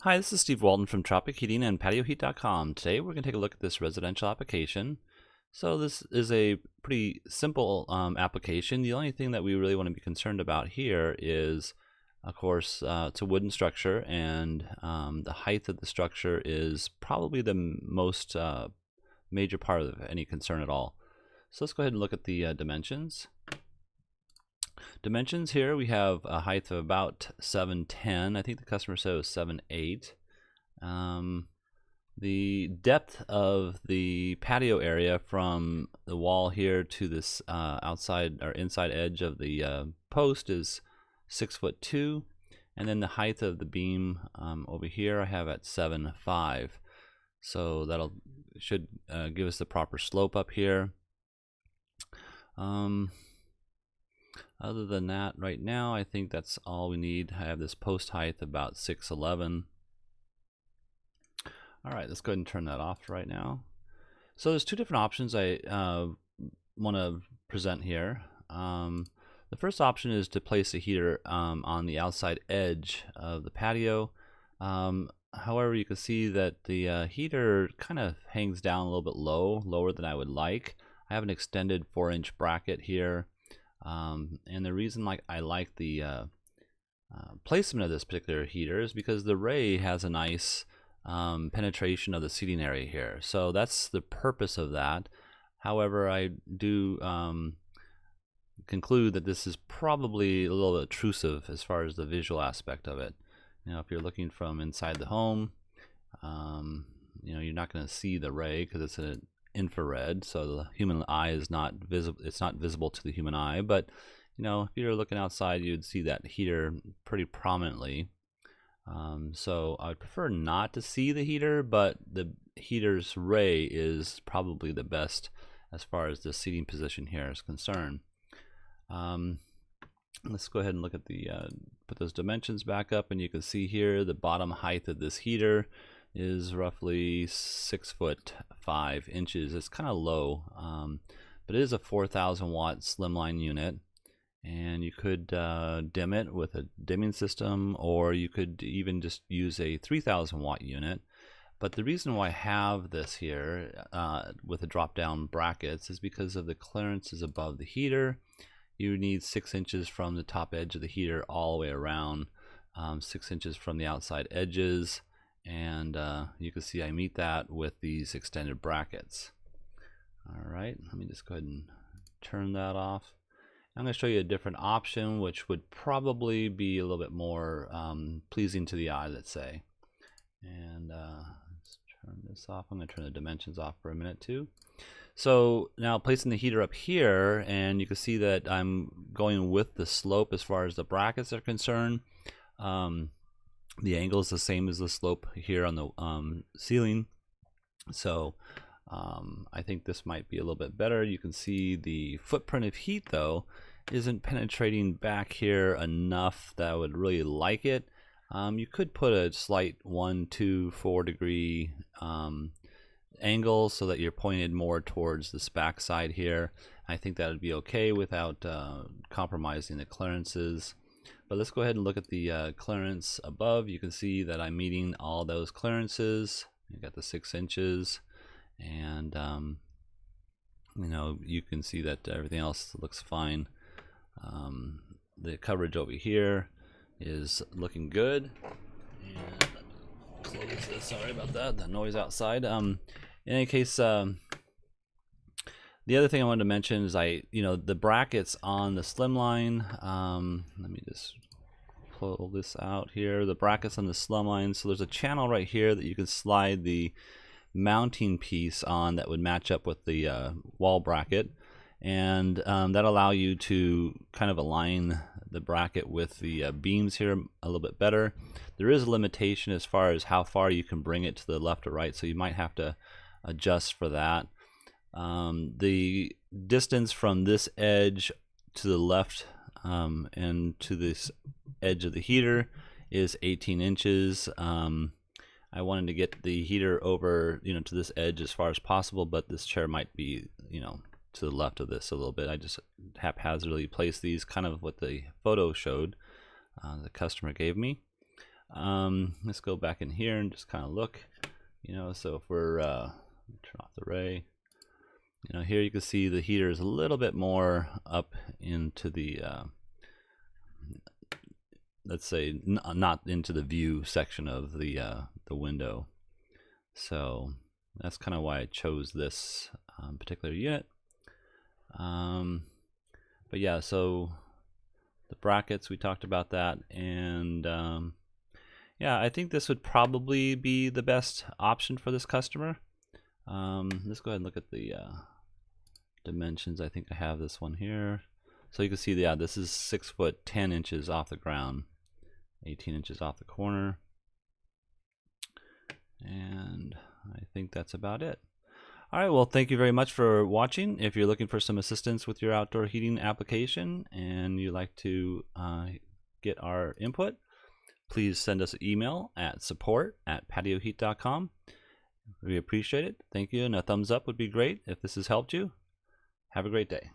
Hi, this is Steve Walton from Tropic Heating and PatioHeat.com. Today we're going to take a look at this residential application. So this is a pretty simple application. The only thing that we really want to be concerned about here is, of course, it's a wooden structure, and the height of the structure is probably the most major part of any concern at all. So let's go ahead and look at the dimensions. Dimensions here, we have a height of about 7'10". I think the customer said it was 7'8". The depth of the patio area from the wall here to this outside or inside edge of the post is 6'2", and then the height of the beam over here I have at 7'5". So that'll should give us the proper slope up here. Other than that, right now, I think that's all we need. I have this post height about 6'11". All right, let's go ahead and turn that off right now. So there's two different options I want to present here. The first option is to place a heater on the outside edge of the patio. However, you can see that the heater kind of hangs down a little bit lower than I would like. I have an extended 4-inch bracket here. And the reason I like the placement of this particular heater is because the ray has a nice penetration of the seating area here. So that's the purpose of that. However, I do conclude that this is probably a little intrusive as far as the visual aspect of it. You know, if you're looking from inside the home, you know, you're not going to see the ray because it's an infrared, so the human eye is not visible. It's not visible to the human eye, but you know, if you're looking outside, you'd see that heater pretty prominently. So I would prefer not to see the heater, but the heater's ray is probably the best as far as the seating position here is concerned. Let's go ahead and look at the put those dimensions back up, and you can see here the bottom height of this heater is roughly 6'5". It's kind of low, but it is a 4,000 watt SlimLine unit, and you could dim it with a dimming system, or you could even just use a 3,000 watt unit. But the reason why I have this here with the drop down brackets is because of the clearances above the heater. You need 6 inches from the top edge of the heater all the way around, 6 inches from the outside edges. And you can see I meet that with these extended brackets. All right, let me just go ahead and turn that off. I'm going to show you a different option, which would probably be a little bit more pleasing to the eye, let's say. And let's turn this off. I'm going to turn the dimensions off for a minute too. So now placing the heater up here, and you can see that I'm going with the slope as far as the brackets are concerned. The angle is the same as the slope here on the ceiling, so I think this might be a little bit better. You can see the footprint of heat though isn't penetrating back here enough that I would really like it. You could put a slight 1, 2, 4 degree angle so that you're pointed more towards this back side here. I think that would be okay without compromising the clearances. But let's go ahead and look at the clearance above. You can see that I'm meeting all those clearances. You got the 6 inches, and you know, you can see that everything else looks fine. The coverage over here is looking good. And let me close this. Sorry about that. The noise outside. In any case, the other thing I wanted to mention is the brackets on the SlimLine. Let me just pull this out here. The brackets on the SlimLine. So there's a channel right here that you can slide the mounting piece on that would match up with the wall bracket, and that allow you to kind of align the bracket with the beams here a little bit better. There is a limitation as far as how far you can bring it to the left or right, so you might have to adjust for that. The distance from this edge to the left and to this edge of the heater is 18 inches. I wanted to get the heater over, to this edge as far as possible, but this chair might be, to the left of this a little bit. I just haphazardly placed these kind of what the photo showed the customer gave me. Let's go back in here and just kind of look, so if we're, turn off the ray, here you can see the heater is a little bit more up into the, let's say not into the view section of the window. So that's kind of why I chose this particular unit. But yeah, so the brackets, we talked about that, and yeah, I think this would probably be the best option for this customer. Let's go ahead and look at the dimensions. I think I have this one here. So you can see, yeah, this is 6 foot 10 inches off the ground, 18 inches off the corner. And I think that's about it. All right, well, thank you very much for watching. If you're looking for some assistance with your outdoor heating application and you'd like to get our input, please send us an email at support@patioheat.com. We appreciate it. Thank you, and a thumbs up would be great if this has helped you. Have a great day.